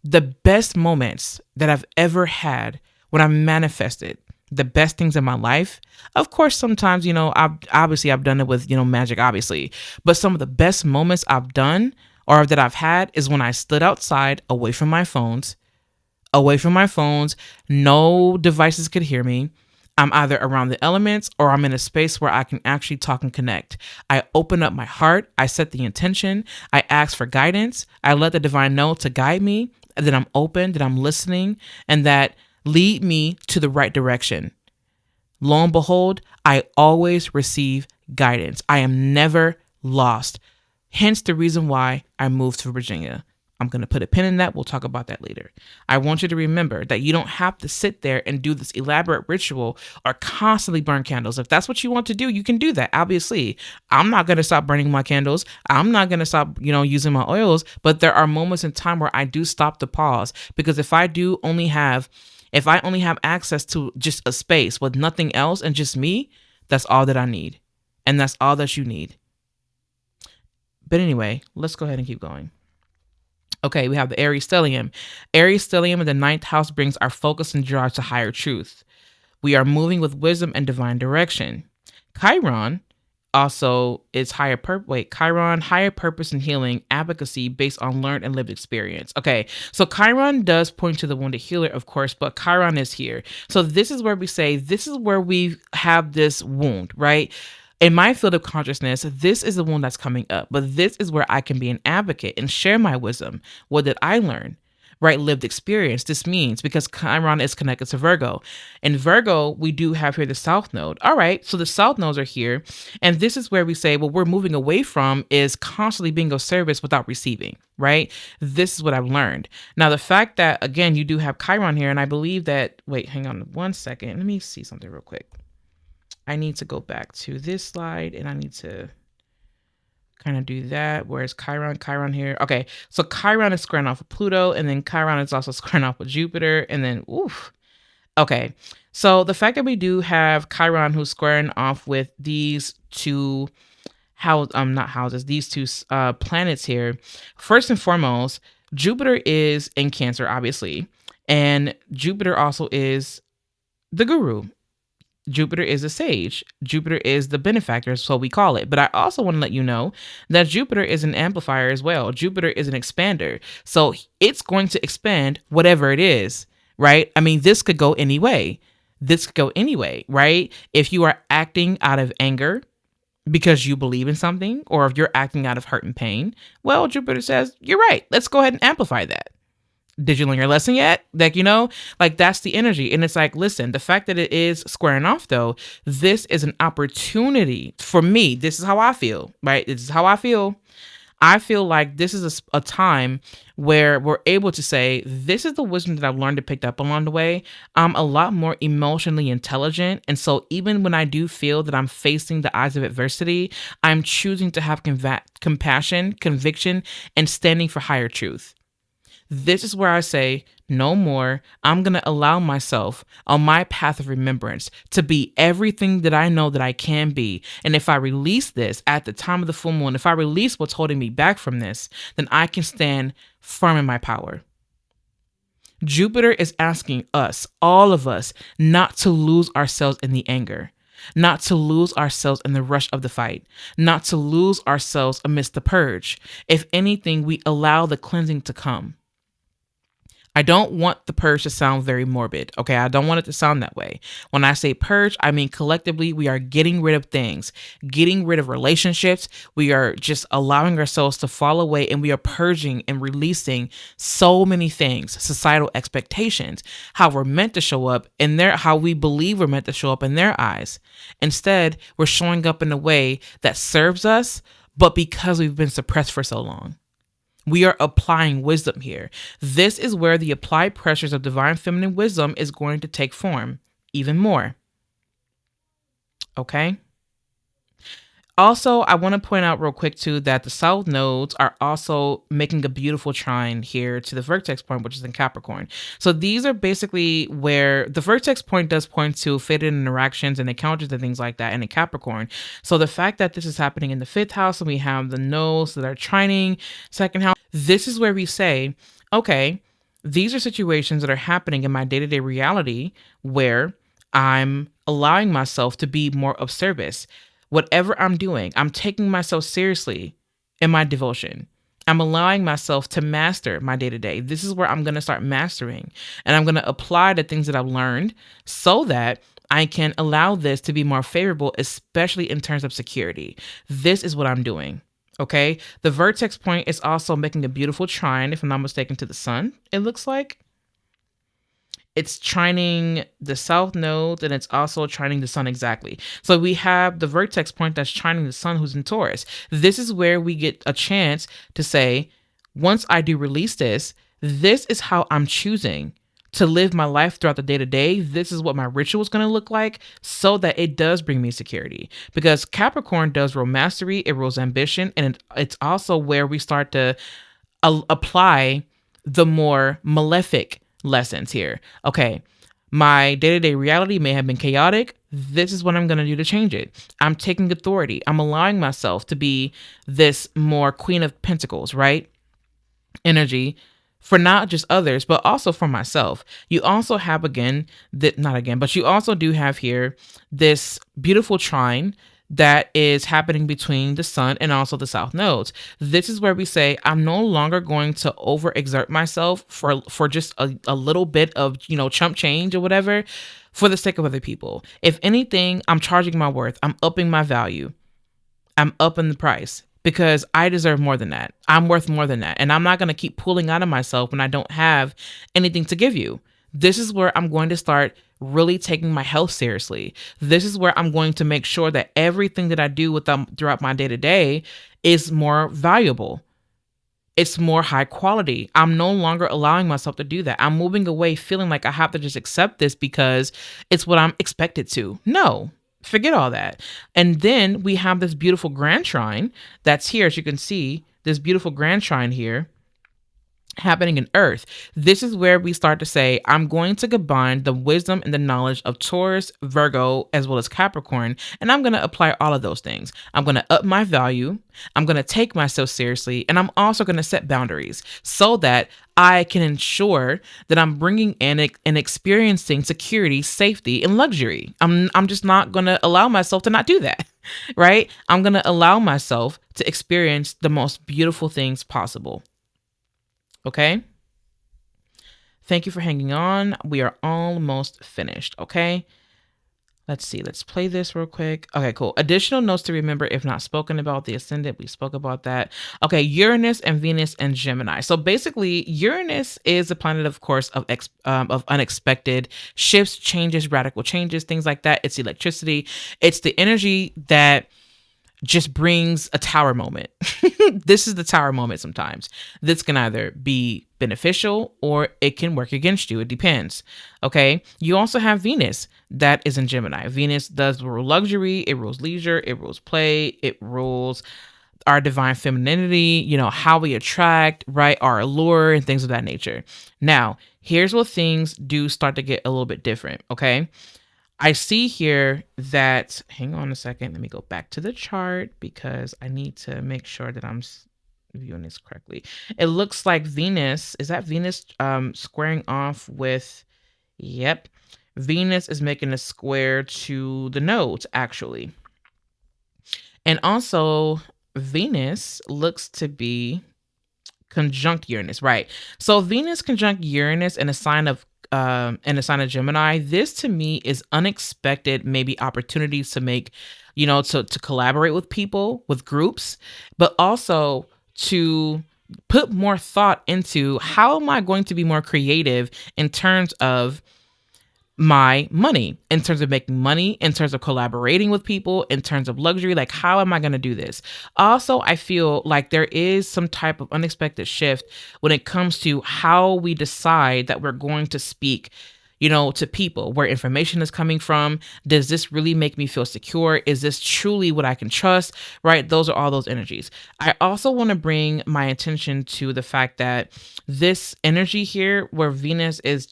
The best moments that I've ever had when I manifested the best things in my life, of course, sometimes, I've done it with, magic, obviously, but some of the best moments I've done or that I've had is when I stood outside away from my phones, no devices could hear me. I'm either around the elements or I'm in a space where I can actually talk and connect. I open up my heart. I set the intention. I ask for guidance. I let the divine know to guide me, that I'm open, that I'm listening, and that lead me to the right direction. Lo and behold, I always receive guidance. I am never lost. Hence the reason why I moved to Virginia. I'm going to put a pin in that. We'll talk about that later. I want you to remember that you don't have to sit there and do this elaborate ritual or constantly burn candles. If that's what you want to do, you can do that. Obviously, I'm not going to stop burning my candles. I'm not going to stop, using my oils. But there are moments in time where I do stop to pause, because if I only have access to just a space with nothing else and just me, that's all that I need. And that's all that you need. But anyway, let's go ahead and keep going. Okay, we have the Aries stellium. Aries stellium in the 9th house brings our focus and drive to higher truth. We are moving with wisdom and divine direction. Chiron also is higher purpose and healing, advocacy based on learned and lived experience. Okay, so Chiron does point to the wounded healer, of course, but Chiron is here. So this is where we say, this is where we have this wound, right? In my field of consciousness, this is the wound that's coming up, but this is where I can be an advocate and share my wisdom. What did I learn? Right? Lived experience. This means, because Chiron is connected to Virgo. In Virgo, we do have here the South Node. All right. So the South Nodes are here. And this is where we say, what we're moving away from is constantly being of service without receiving. Right? This is what I've learned. Now, the fact that, again, you do have Chiron here, and I believe that, wait, hang on 1 second. Let me see something real quick. I need to go back to this slide, and I need to kind of do that. Where's Chiron here? Okay, so Chiron is squaring off with Pluto, and then Chiron is also squaring off with Jupiter, and then oof. Okay, so the fact that we do have Chiron who's squaring off with these two these two planets here. First and foremost, Jupiter is in Cancer, obviously, and Jupiter also is the guru. Jupiter is a sage. Jupiter is the benefactor, so we call it. But I also want to let you know that Jupiter is an amplifier as well. Jupiter is an expander. So it's going to expand whatever it is, right? I mean, this could go any way. Right? If you are acting out of anger because you believe in something, or if you're acting out of hurt and pain, well, Jupiter says, you're right. Let's go ahead and amplify that. Did you learn your lesson yet? That's the energy. And it's like, listen, the fact that it is squaring off, though, this is an opportunity for me. This is how I feel, right? This is how I feel. I feel like this is a time where we're able to say, this is the wisdom that I've learned and picked up along the way. I'm a lot more emotionally intelligent. And so even when I do feel that I'm facing the eyes of adversity, I'm choosing to have compassion, conviction, and standing for higher truth. This is where I say, no more. I'm going to allow myself on my path of remembrance to be everything that I know that I can be. And if I release this at the time of the full moon, if I release what's holding me back from this, then I can stand firm in my power. Jupiter is asking us, all of us, not to lose ourselves in the anger, not to lose ourselves in the rush of the fight, not to lose ourselves amidst the purge. If anything, we allow the cleansing to come. I don't want the purge to sound very morbid. Okay. I don't want it to sound that way. When I say purge, I mean collectively, we are getting rid of things, getting rid of relationships. We are just allowing ourselves to fall away, and we are purging and releasing so many things, societal expectations, how we're meant to show up in their, how we believe we're meant to show up in their eyes. Instead, we're showing up in a way that serves us, but because we've been suppressed for so long. We are applying wisdom here. This is where the applied pressures of divine feminine wisdom is going to take form even more. Okay? Also, I want to point out real quick too that the south nodes are also making a beautiful trine here to the vertex point, which is in Capricorn. So these are basically where the vertex point does point to fated interactions and encounters and things like that in a Capricorn. So the fact that this is happening in the fifth house and we have the nodes that are trining second house, this is where we say, okay, these are situations that are happening in my day-to-day reality where I'm allowing myself to be more of service. Whatever I'm doing, I'm taking myself seriously in my devotion. I'm allowing myself to master my day to day. This is where I'm going to start mastering, and I'm going to apply the things that I've learned so that I can allow this to be more favorable, especially in terms of security. This is what I'm doing. Okay. The vertex point is also making a beautiful trine, if I'm not mistaken, to the sun, it looks like. It's trining the south node, and it's also trining the sun exactly. So we have the vertex point that's trining the sun, who's in Taurus. This is where we get a chance to say, once I do release this, this is how I'm choosing to live my life throughout the day to day. This is what my ritual is going to look like so that it does bring me security. Because Capricorn does rule mastery, it rules ambition, and it's also where we start to apply the more malefic lessons here. Okay, my day-to-day reality may have been chaotic. This is what I'm going to do to change it. I'm taking authority. I'm allowing myself to be this more Queen of Pentacles, right? Energy for not just others, but also for myself. You also have but you also do have here this beautiful trine that is happening between the sun and also the south nodes. This is where we say, I'm no longer going to overexert myself for just a little bit of, chump change or whatever for the sake of other people. If anything, I'm charging my worth. I'm upping my value. I'm upping the price because I deserve more than that. I'm worth more than that. And I'm not going to keep pulling out of myself when I don't have anything to give you. This is where I'm going to start really taking my health seriously. This is where I'm going to make sure that everything that I do with them throughout my day to day is more valuable. It's more high quality. I'm no longer allowing myself to do that. I'm moving away feeling like I have to just accept this because it's what I'm expected to. No, forget all that. And then we have this beautiful grand trine that's here. As you can see, this beautiful grand trine here happening in Earth. This is where we start to say, I'm going to combine the wisdom and the knowledge of Taurus, Virgo, as well as Capricorn, and I'm going to apply all of those things. I'm going to up my value. I'm going to take myself seriously, and I'm also going to set boundaries so that I can ensure that I'm bringing in and experiencing security, safety, and luxury. I'm just not going to allow myself to not do that, right? I'm going to allow myself to experience the most beautiful things possible. Okay. Thank you for hanging on. We are almost finished. Okay. Let's see. Let's play this real quick. Okay, cool. Additional notes to remember if not spoken about. The ascendant, we spoke about that. Okay, Uranus and Venus and Gemini. So basically, Uranus is a planet, of course, of unexpected shifts, changes, radical changes, things like that. It's electricity. It's the energy that just brings a tower moment. This is the tower moment sometimes. This can either be beneficial or it can work against you. It depends. Okay. You also have Venus that is in Gemini. Venus does rule luxury. It rules leisure. It rules play. It rules our divine femininity, how we attract, right? Our allure and things of that nature. Now, here's where things do start to get a little bit different. Okay. I see here that, hang on a second, let me go back to the chart because I need to make sure that I'm viewing this correctly. It looks like Venus, is that Venus squaring off with, yep, Venus is making a square to the nodes actually. And also Venus looks to be conjunct Uranus, right? So Venus conjunct Uranus in a sign of Gemini. This to me is unexpected, maybe opportunities to make, to collaborate with people, with groups, but also to put more thought into how am I going to be more creative in terms of my money, in terms of making money, in terms of collaborating with people, in terms of luxury. Like, how am I going to do this? Also, I feel like there is some type of unexpected shift when it comes to how we decide that we're going to speak, to people, where information is coming from. Does this really make me feel secure? Is this truly what I can trust? Right? Those are all those energies. I also want to bring my attention to the fact that this energy here, where Venus is,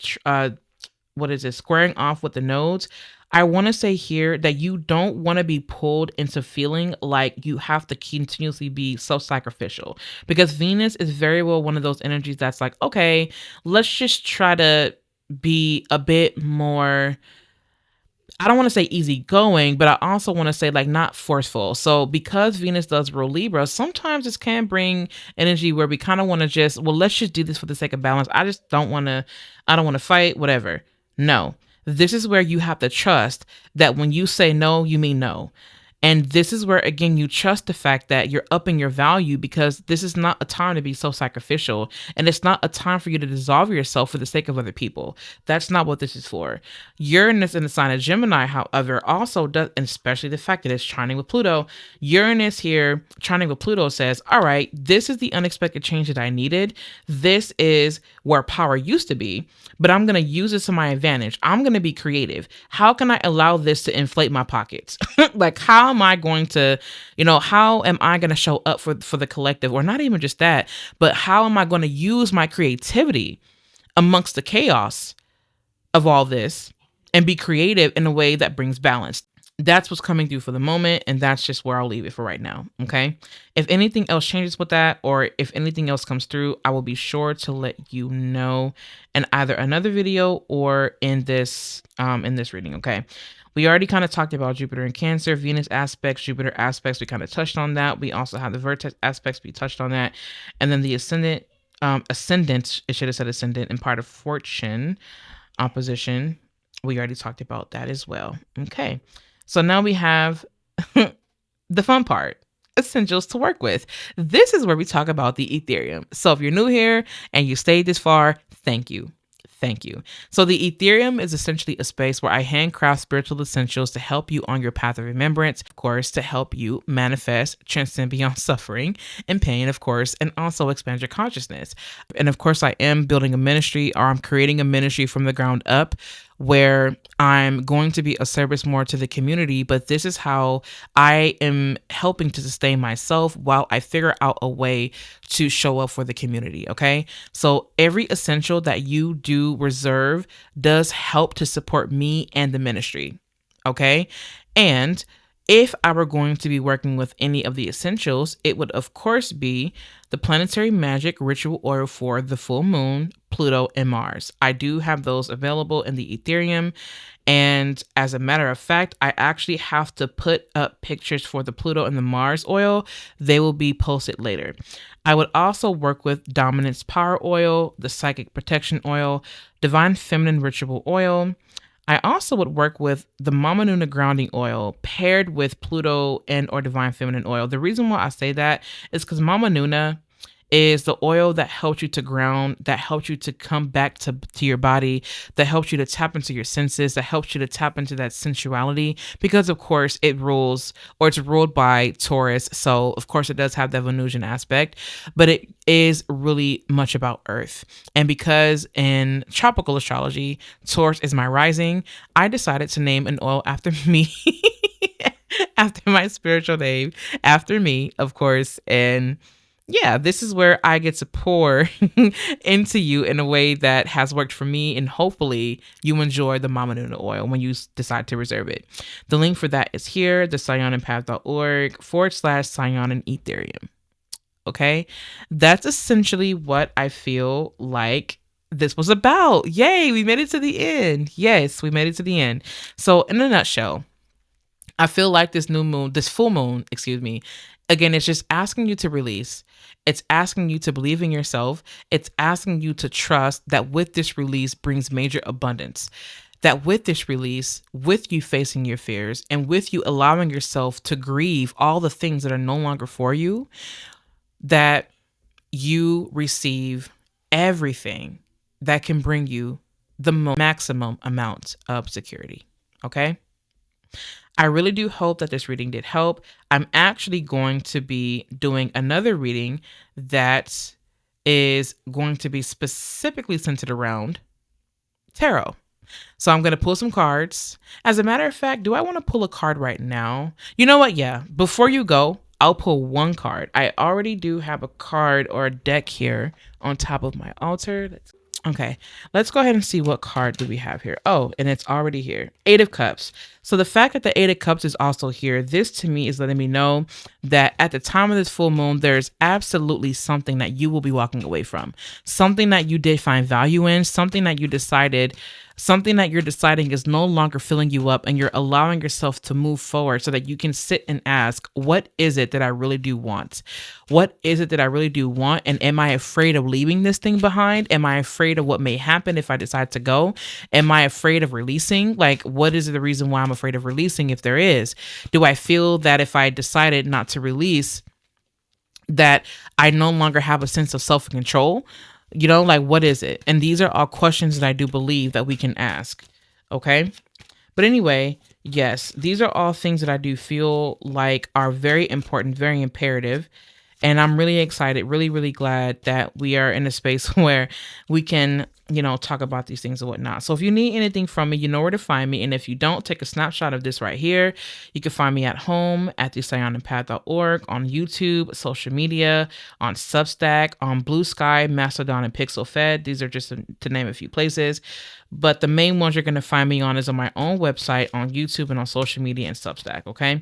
squaring off with the nodes. I want to say here that you don't want to be pulled into feeling like you have to continuously be self-sacrificial, because Venus is very well one of those energies that's like, okay, let's just try to be a bit more, I don't want to say easygoing, but I also want to say like not forceful. So because Venus does rule Libra, sometimes this can bring energy where we kind of want to just, well, let's just do this for the sake of balance. I don't want to fight, whatever. No, this is where you have to trust that when you say no, you mean no. And this is where, again, you trust the fact that you're upping your value, because this is not a time to be so sacrificial. And it's not a time for you to dissolve yourself for the sake of other people. That's not what this is for. Uranus in the sign of Gemini, however, also does, and especially the fact that it's trining with Pluto. Uranus here, trining with Pluto, says, all right, this is the unexpected change that I needed. This is where power used to be, but I'm going to use this to my advantage. I'm going to be creative. How can I allow this to inflate my pockets? Like, how am I going to, how am I going to show up for the collective? Or not even just that, but how am I going to use my creativity amongst the chaos of all this and be creative in a way that brings balance? That's what's coming through for the moment, and that's just where I'll leave it for right now, okay? If anything else changes with that, or if anything else comes through, I will be sure to let you know in either another video or in this reading, okay? We already kind of talked about Jupiter in Cancer, Venus aspects, Jupiter aspects. We kind of touched on that. We also have the vertex aspects. We touched on that. And then the ascendant, it should have said ascendant, and part of fortune opposition. We already talked about that as well. Okay. So now we have the fun part, essentials to work with. This is where we talk about the Ethereum. So if you're new here and you stayed this far, thank you. Thank you. So the Ethereum is essentially a space where I handcraft spiritual essentials to help you on your path of remembrance, of course, to help you manifest, transcend beyond suffering and pain, of course, and also expand your consciousness. And of course, I am building a ministry, or I'm creating a ministry from the ground up, where I'm going to be a service more to the community, but this is how I am helping to sustain myself while I figure out a way to show up for the community, okay? So every essential that you do reserve does help to support me and the ministry, okay? And if I were going to be working with any of the essentials, it would of course be the planetary magic ritual oil for the full moon, Pluto, and Mars. I do have those available in the Ethereum. And as a matter of fact, I actually have to put up pictures for the Pluto and the Mars oil. They will be posted later. I would also work with Dominance Power Oil, the Psychic Protection Oil, Divine Feminine Ritual Oil. I also would work with the Mama Nuna grounding oil paired with Pluto and or Divine Feminine oil. The reason why I say that is because Mama Nuna is the oil that helps you to ground, that helps you to come back to your body, that helps you to tap into your senses, that helps you to tap into that sensuality, because of course it rules, or it's ruled by Taurus. So of course it does have that Venusian aspect, but it is really much about earth. And because in tropical astrology, Taurus is my rising, I decided to name an oil after me, after my spiritual name, after me, of course. And yeah, this is where I get to pour into you in a way that has worked for me, and hopefully you enjoy the Mama Nuna oil when you decide to reserve it. The link for that is here, the SaiyonanPath.org/Saiyonan Ethereum. Okay, that's essentially what I feel like this was about. Yay, we made it to the end. Yes, we made it to the end. So in a nutshell, I feel like this full moon, Again, it's just asking you to release. It's asking you to believe in yourself. It's asking you to trust that with this release brings major abundance. That with this release, with you facing your fears and with you allowing yourself to grieve all the things that are no longer for you, that you receive everything that can bring you the maximum amount of security. Okay? I really do hope that this reading did help. I'm actually going to be doing another reading that is going to be specifically centered around tarot. So I'm going to pull some cards. As a matter of fact, do I want to pull a card right now? You know what? Yeah. Before you go, I'll pull one card. I already do have a card or a deck here on top of my altar. Okay, let's go ahead and see what card do we have here. Oh, and it's already here. 8 of Cups. So the fact that the 8 of Cups is also here, this to me is letting me know that at the time of this full moon, there's absolutely something that you will be walking away from. Something that you did find value in, something that you decided, something that you're deciding is no longer filling you up, and you're allowing yourself to move forward so that you can sit and ask, what is it that I really do want? What is it that I really do want? And am I afraid of leaving this thing behind? Am I afraid of what may happen if I decide to go? Am I afraid of releasing? Like, what is the reason why I'm afraid of releasing if there is? Do I feel that if I decided not to release, that I no longer have a sense of self-control? You know, like, what is it? And these are all questions that I do believe that we can ask. Okay. But anyway, yes, these are all things that I do feel like are very important, very imperative. And I'm really excited, really, really glad that we are in a space where we can, you know, talk about these things and whatnot. So if you need anything from me, you know where to find me. And if you don't, take a snapshot of this right here. You can find me at home at thesayonanpath.org, on YouTube, social media, on Substack, on Blue Sky, Mastodon, and Pixel Fed. These are just to name a few places. But the main ones you're going to find me on is on my own website, on YouTube, and on social media and Substack, okay?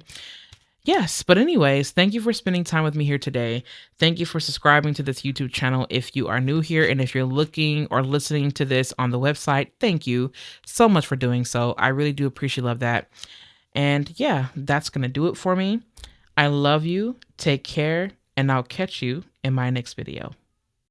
Yes, but anyways, thank you for spending time with me here today. Thank you for subscribing to this YouTube channel if you are new here, and if you're looking or listening to this on the website, thank you so much for doing so. I really do love that. And yeah, that's going to do it for me. I love you. Take care, and I'll catch you in my next video.